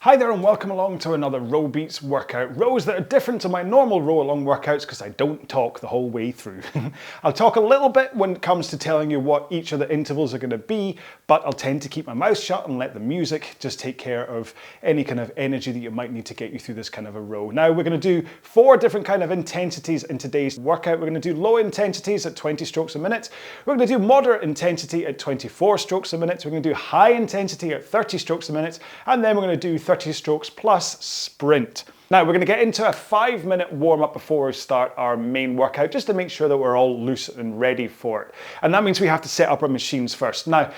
Hi there and welcome along to another RowBeats workout. Rows that are different to my normal RowAlong workouts because I don't talk the whole way through. I'll talk a little bit when it comes to telling you what each of the intervals are going to be, but I'll tend to keep my mouth shut and let the music just take care of any kind of energy that you might need to get you through this kind of a row. Now we're going to do 4 different kind of intensities in today's workout. We're going to do low intensities at 20 strokes a minute. We're going to do moderate intensity at 24 strokes a minute. We're going to do high intensity at 30 strokes a minute. And then we're going to do 30 strokes plus sprint. Now we're going to get into a 5-minute warm-up before we start our main workout, just to make sure that we're all loose and ready for it. And that means we have to set up our machines first. Now,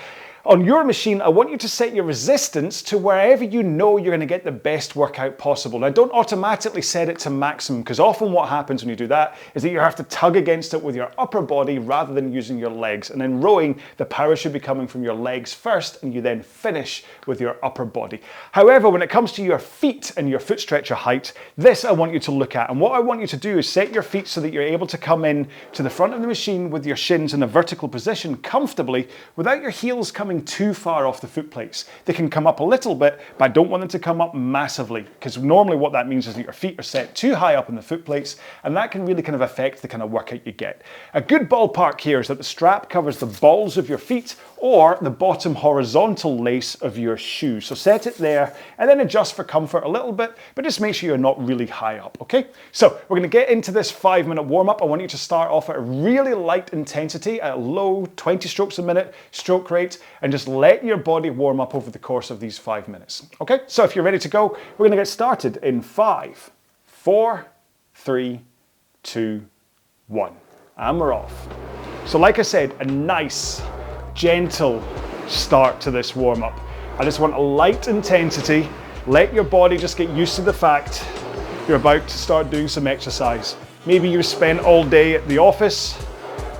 on your machine, I want you to set your resistance to wherever you know you're going to get the best workout possible. Now, don't automatically set it to maximum, because often what happens when you do that is that you have to tug against it with your upper body rather than using your legs. And in rowing, the power should be coming from your legs first, and you then finish with your upper body. However, when it comes to your feet and your foot stretcher height, this I want you to look at. And what I want you to do is set your feet so that you're able to come in to the front of the machine with your shins in a vertical position comfortably without your heels coming too far off the foot plates. They can come up a little bit, but I don't want them to come up massively, because normally what that means is that your feet are set too high up in the foot plates, and that can really kind of affect the kind of workout you get. A good ballpark here is that the strap covers the balls of your feet or the bottom horizontal lace of your shoe. So set it there and then adjust for comfort a little bit, but just make sure you're not really high up, okay? So we're gonna get into this 5-minute warm-up. I want you to start off at a really light intensity at a low 20 strokes a minute stroke rate, and just let your body warm up over the course of these 5 minutes, okay? So if you're ready to go, we're gonna get started in 5, 4, 3, 2, 1, and we're off. So like I said, a nice, gentle start to this warm-up. I just want a light intensity. Let your body just get used to the fact you're about to start doing some exercise. Maybe you've spent all day at the office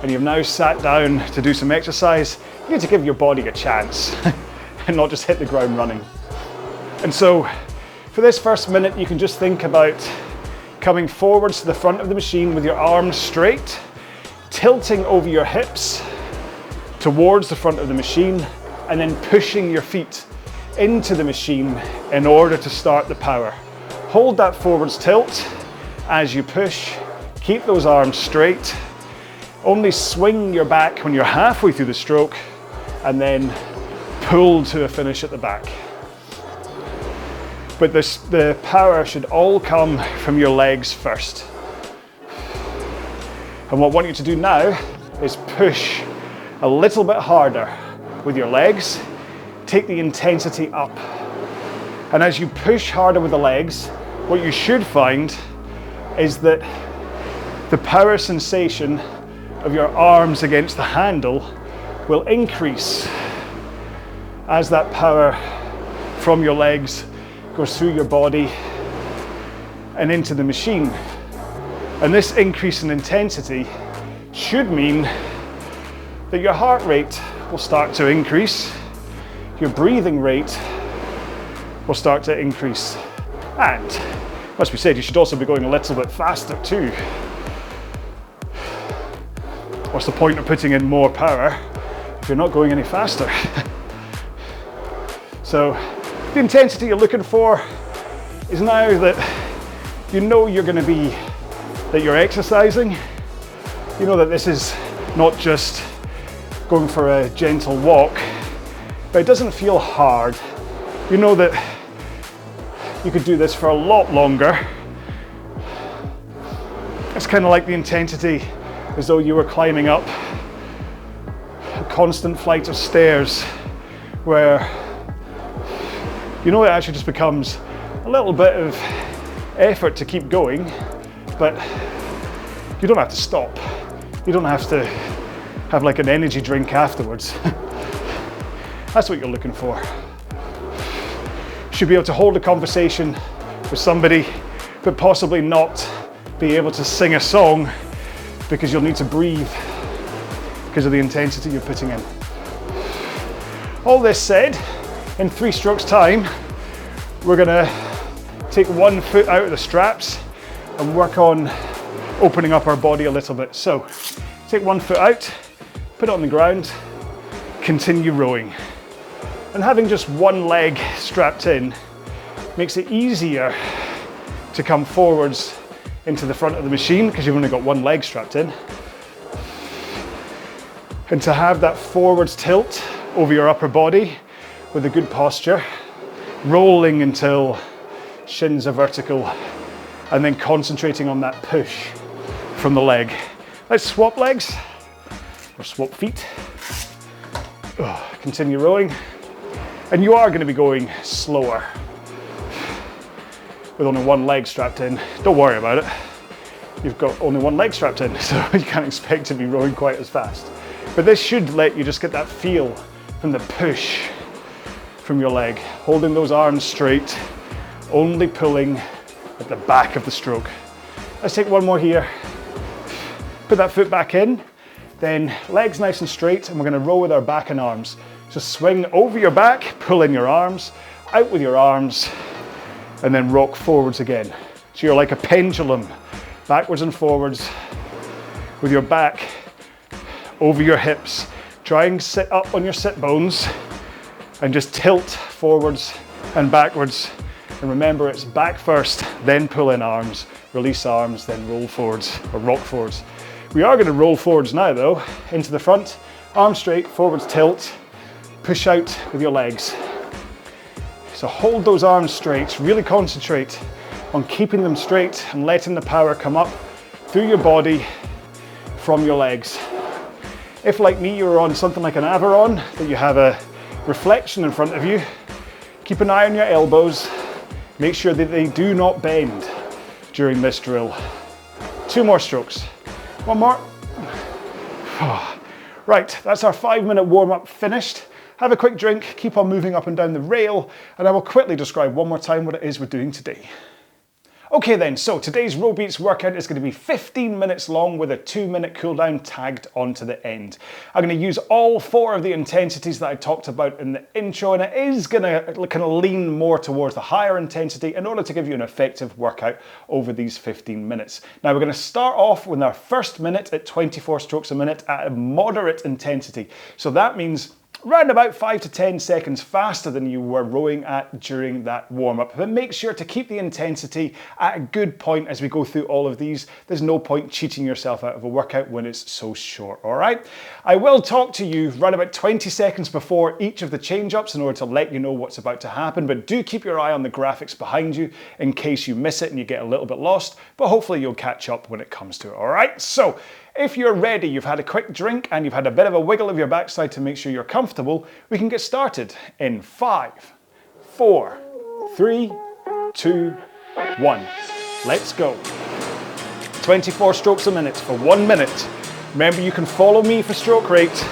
and you've now sat down to do some exercise. You need to give your body a chance and not just hit the ground running. And so for this first minute, you can just think about coming forwards to the front of the machine with your arms straight, tilting over your hips towards the front of the machine, and then pushing your feet into the machine in order to start the power. Hold that forwards tilt as you push. Keep those arms straight. Only swing your back when you're halfway through the stroke, and then pull to a finish at the back. But the power should all come from your legs first. And what I want you to do now is push a little bit harder with your legs. Take the intensity up. And as you push harder with the legs, what you should find is that the power sensation of your arms against the handle will increase as that power from your legs goes through your body and into the machine. And this increase in intensity should mean that your heart rate will start to increase, your breathing rate will start to increase, and must be said, you should also be going a little bit faster too. What's the point of putting in more power if you're not going any faster? So the intensity you're looking for is now that you know you're going to be, that you're exercising. You know that this is not just going for a gentle walk, but it doesn't feel hard. You know that you could do this for a lot longer. It's kind of like the intensity as though you were climbing up a constant flight of stairs where you know it actually just becomes a little bit of effort to keep going, but you don't have to stop. You don't have to have like an energy drink afterwards. That's what you're looking for. You should be able to hold a conversation with somebody, but possibly not be able to sing a song because you'll need to breathe because of the intensity you're putting in. All this said, in 3 strokes time, we're gonna take 1 foot out of the straps and work on opening up our body a little bit. So take 1 foot out, put it on the ground, continue rowing. And having just one leg strapped in Makes it easier to come forwards into the front of the machine because you've only got one leg strapped in. And to have that forwards tilt over your upper body with a good posture, rolling until shins are vertical, and then concentrating on that push from the leg. Let's swap legs, or swap feet. Continue rowing. And you are going to be going slower with only one leg strapped in. Don't worry about it. You've got only one leg strapped in, so you can't expect to be rowing quite as fast. But this should let you just get that feel from the push from your leg, holding those arms straight, only pulling at the back of the stroke. Let's take one more here. Put that foot back in, then legs nice and straight, and we're going to row with our back and arms. So swing over your back, pull in your arms, out with your arms, and then rock forwards again. So you're like a pendulum, backwards and forwards, with your back over your hips. Try and sit up on your sit bones, and just tilt forwards and backwards. And remember, it's back first, then pull in arms, release arms, then roll forwards, or rock forwards. We are going to roll forwards now though, into the front, arms straight, forwards tilt, push out with your legs. So hold those arms straight, really concentrate on keeping them straight and letting the power come up through your body from your legs. If like me, you're on something like an Aviron, that you have a reflection in front of you, keep an eye on your elbows, make sure that they do not bend during this drill. 2 more strokes. One more. Right, that's our 5-minute warm-up finished. Have a quick drink, keep on moving up and down the rail, and I will quickly describe one more time what it is we're doing today. Okay then, so today's RowBeats workout is going to be 15 minutes long with a 2-minute cooldown tagged onto the end. I'm going to use all 4 of the intensities that I talked about in the intro, and it is going to kind of lean more towards the higher intensity in order to give you an effective workout over these 15 minutes. Now we're going to start off with our first minute at 24 strokes a minute at a moderate intensity. So that means round about 5 to 10 seconds faster than you were rowing at during that warm-up. But make sure to keep the intensity at a good point as we go through all of these. There's no point cheating yourself out of a workout when it's so short, all right? I will talk to you round about 20 seconds before each of the change-ups in order to let you know what's about to happen, but do keep your eye on the graphics behind you in case you miss it and you get a little bit lost, but hopefully you'll catch up when it comes to it, all right? So, if you're ready, you've had a quick drink and you've had a bit of a wiggle of your backside to make sure you're comfortable, we can get started in 5, 4, 3, 2, 1. Let's go. 24 strokes a minute for 1 minute. Remember, you can follow me for stroke rate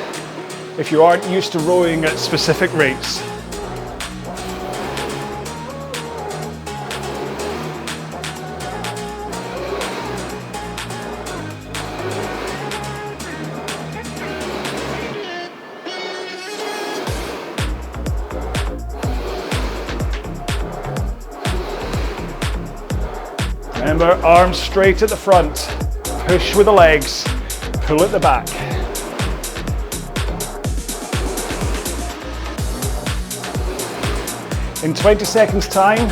if you aren't used to rowing at specific rates. Remember, arms straight at the front, push with the legs, pull at the back. In 20 seconds time,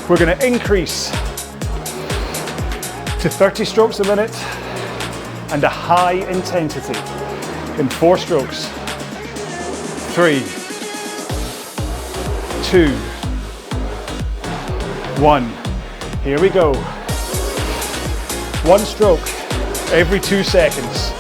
we're going to increase to 30 strokes a minute and a high intensity in 4 strokes. 3, 2, 1. Here we go. 1 stroke every 2 seconds.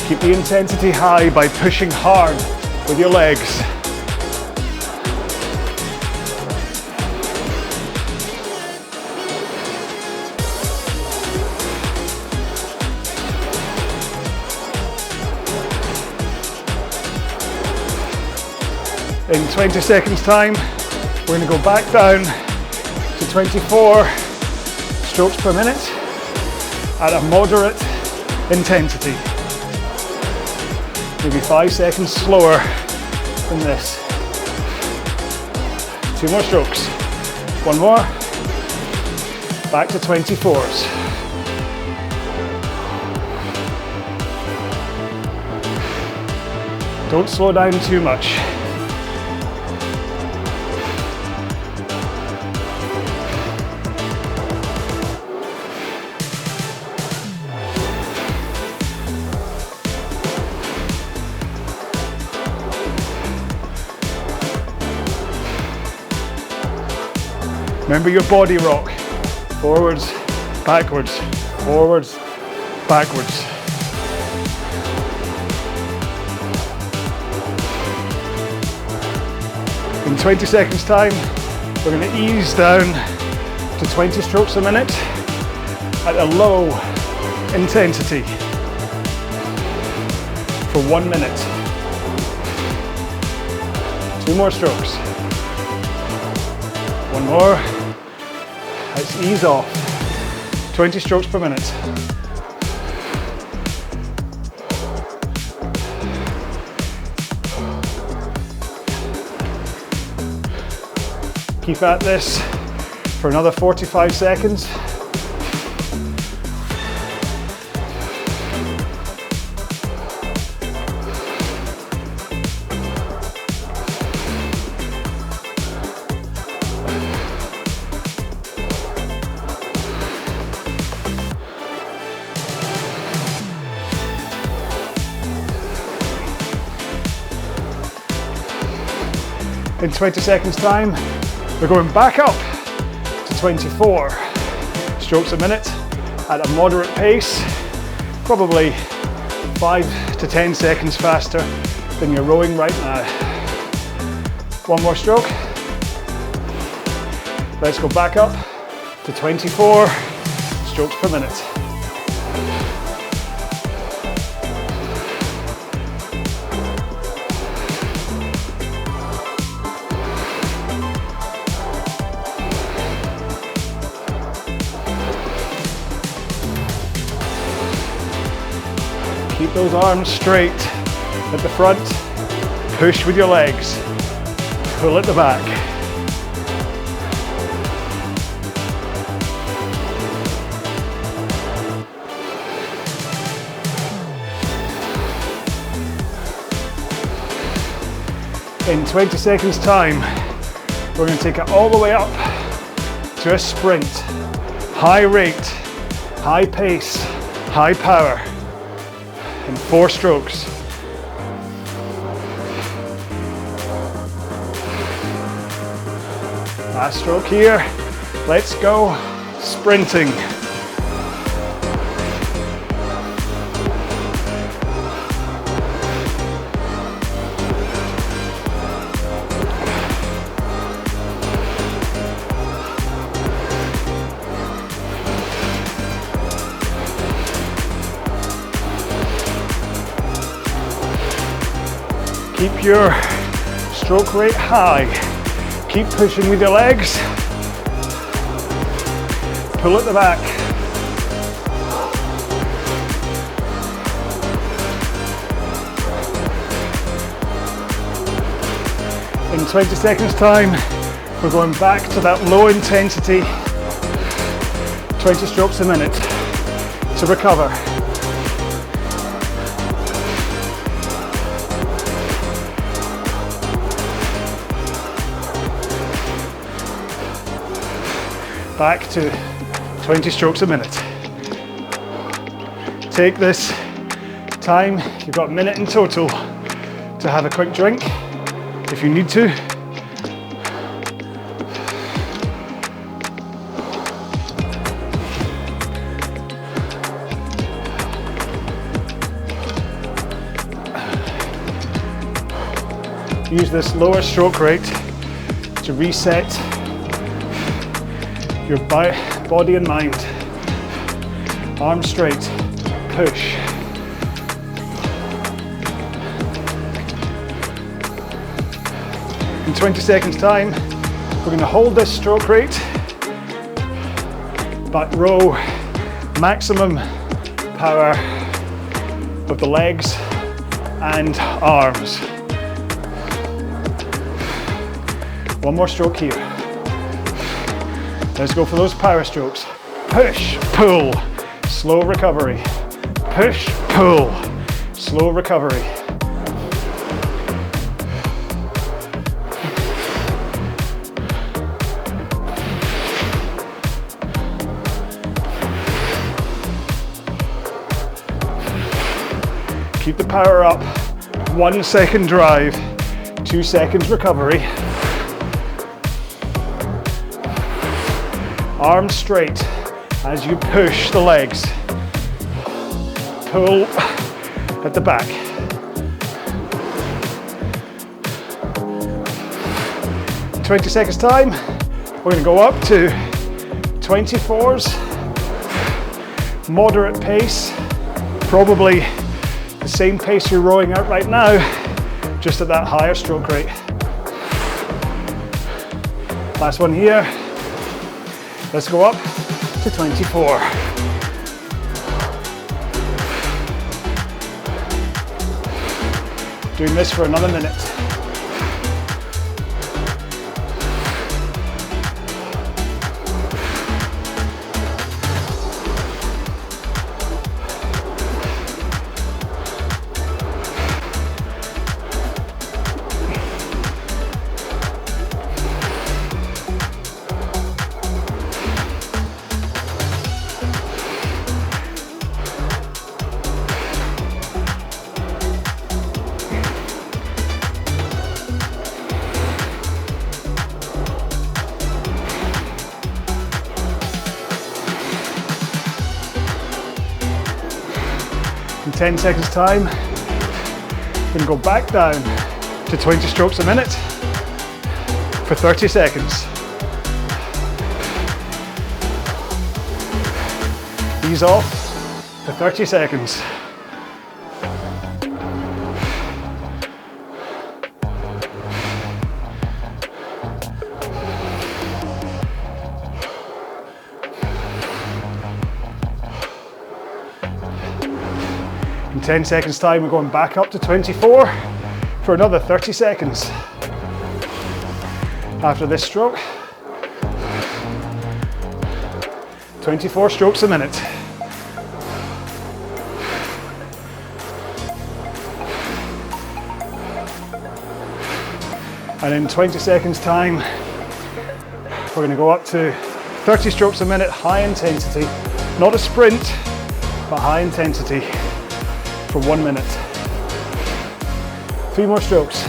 Keep the intensity high by pushing hard with your legs. In 20 seconds time, we're going to go back down to 24 strokes per minute at a moderate intensity. Maybe 5 seconds slower than this. 2 more strokes. 1 more. Back to 24s. Don't slow down too much. Remember your body rock. Forwards, backwards, forwards, backwards. In 20 seconds time, we're going to ease down to 20 strokes a minute at a low intensity for 1 minute. 2 more strokes. 1 more. Let's ease off. 20 strokes per minute. Keep at this for another 45 seconds. In 20 seconds time, we're going back up to 24 strokes a minute at a moderate pace, probably 5 to 10 seconds faster than you're rowing right now. 1 more stroke. Let's go back up to 24 strokes per minute. Keep those arms straight at the front. Push with your legs. Pull at the back. In 20 seconds time, we're going to take it all the way up to a sprint. High rate, high pace, high power. In 4 strokes. Last stroke here. Let's go sprinting. Keep your stroke rate high. Keep pushing with your legs. Pull at the back. In 20 seconds time, we're going back to that low intensity, 20 strokes a minute to recover. Back to 20 strokes a minute. Take this time, you've got a minute in total to have a quick drink if you need to. Use this lower stroke rate to reset your body and mind. Arms straight, push. In 20 seconds time, we're going to hold this stroke rate, but row maximum power of the legs and arms. One more stroke here. Let's go for those power strokes. Push, pull, slow recovery. Push, pull, slow recovery. Keep the power up. 1 second drive, 2 seconds recovery. Arms straight as you push the legs. Pull at the back. In 20 seconds time, we're going to go up to 24s, moderate pace, probably the same pace you're rowing out right now, just at that higher stroke rate. Last one here. Let's go up to 24. Doing this for another minute. In 10 seconds time, we're going to go back down to 20 strokes a minute for 30 seconds. Ease off for 30 seconds. In 10 seconds time, we're going back up to 24 for another 30 seconds. After this stroke, 24 strokes a minute. And in 20 seconds time, we're going to go up to 30 strokes a minute, high intensity. Not a sprint, but high intensity. For 1 minute. 3 more strokes.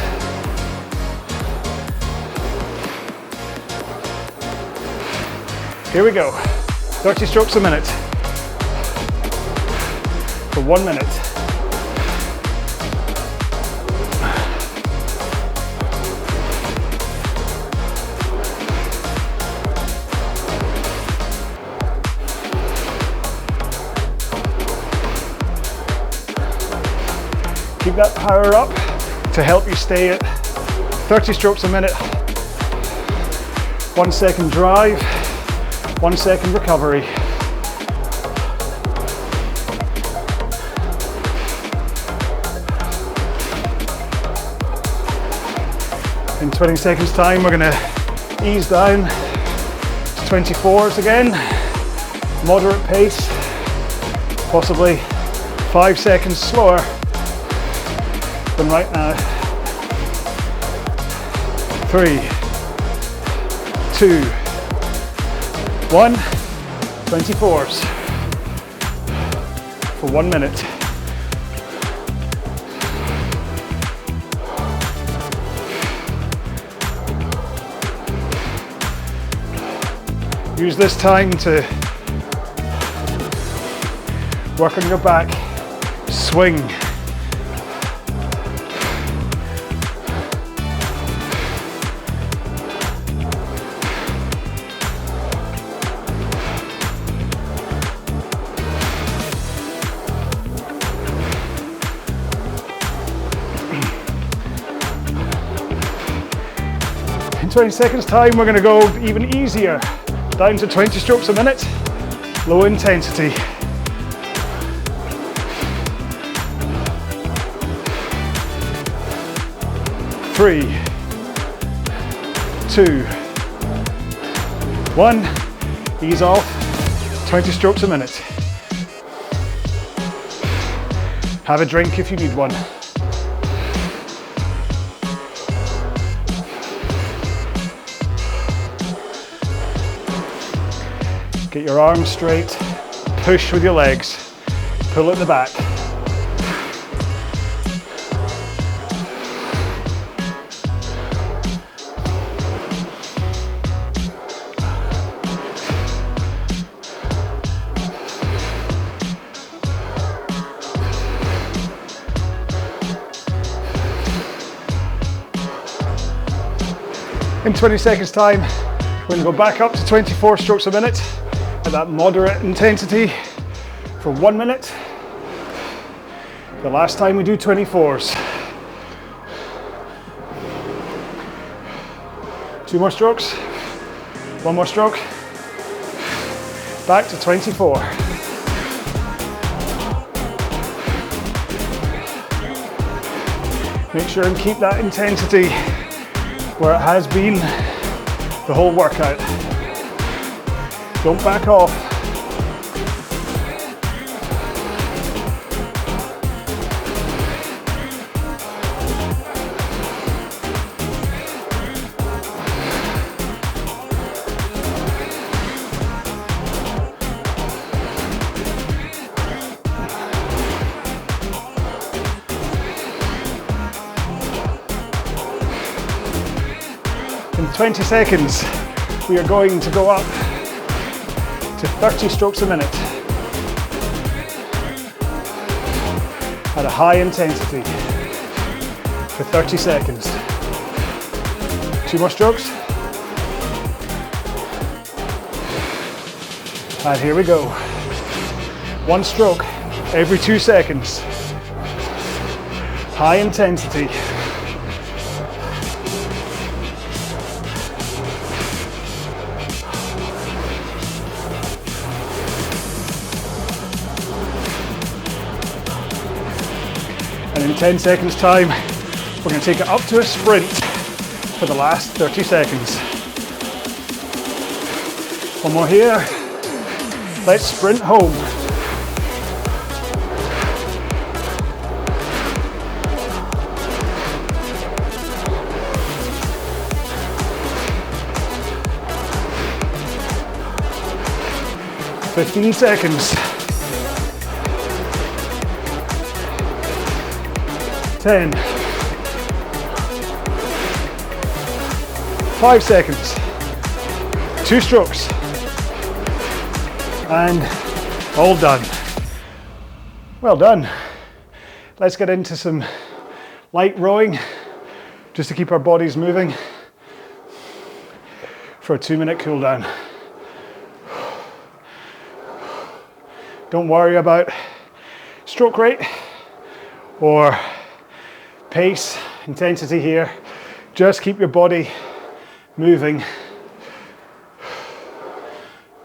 Here we go. 30 strokes a minute. For 1 minute. Keep that power up to help you stay at 30 strokes a minute. 1 second drive, 1 second recovery. In 20 seconds time, we're going to ease down to 24s again. Moderate pace, possibly 5 seconds slower than right now. 3, 2, 1, 24s for 1 minute. Use this time to work on your back, swing. In 20 seconds time, we're going to go even easier, down to 20 strokes a minute, low intensity. 3, 2, 2, 1, ease off, 20 strokes a minute. Have a drink if you need one. Get your arms straight, push with your legs, pull at the back. In 20 seconds time, we're going to go back up to 24 strokes a minute at that moderate intensity for 1 minute. The last time we do 24s. 2 more strokes, 1 more stroke, back to 24. Make sure and keep that intensity where it has been the whole workout. Don't back off. In 20 seconds, we are going to go up to 30 strokes a minute at a high intensity for 30 seconds. 2 more strokes. And here we go. 1 stroke every 2 seconds. High intensity. And in 10 seconds time, we're going to take it up to a sprint for the last 30 seconds. 1 more here. Let's sprint home. "15 seconds. 10. 5 seconds. 2 strokes. And all done. Well done. Let's get into some light rowing just to keep our bodies moving for a 2-minute cool down. Don't worry about stroke rate or pace, intensity here. Just keep your body moving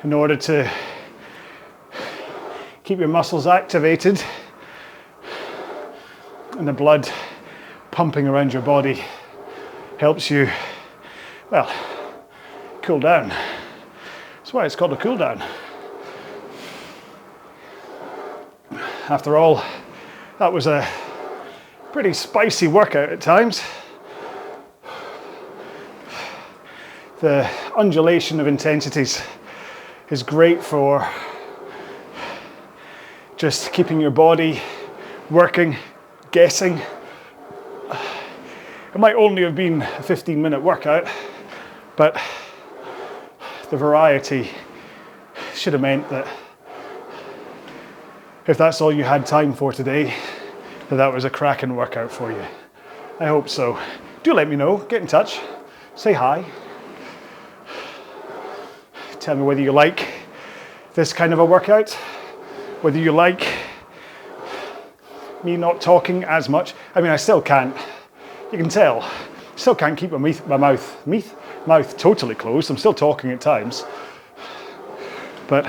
in order to keep your muscles activated and the blood pumping around your body. Helps you, well, cool down. That's why it's called a cool down. After all, that was a pretty spicy workout at times. The undulation of intensities is great for just keeping your body working, guessing. It might only have been a 15-minute workout, but the variety should have meant that if that's all you had time for today, that was a cracking workout for you. I hope so. Do let me know, get in touch, say hi. Tell me whether you like this kind of a workout, whether you like me not talking as much. I mean, I still can't, you can tell, still can't keep my mouth totally closed. I'm still talking at times, but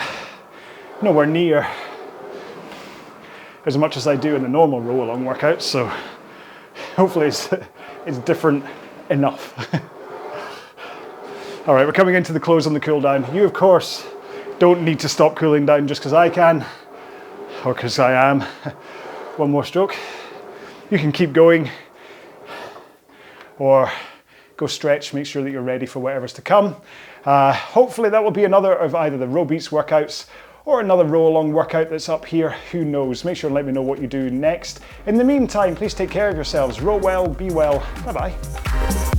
nowhere near as much as I do in the normal RowAlong workouts, so hopefully it's different enough. All right, we're coming into the close on the cool down. You, of course, don't need to stop cooling down just because I can, or because I am. One more stroke. You can keep going, or go stretch, make sure that you're ready for whatever's to come. Hopefully that will be another of either the RowBeats workouts or another RowAlong workout that's up here, who knows. Make sure and let me know what you do next. In the meantime, please take care of yourselves. Row well, be well, bye-bye.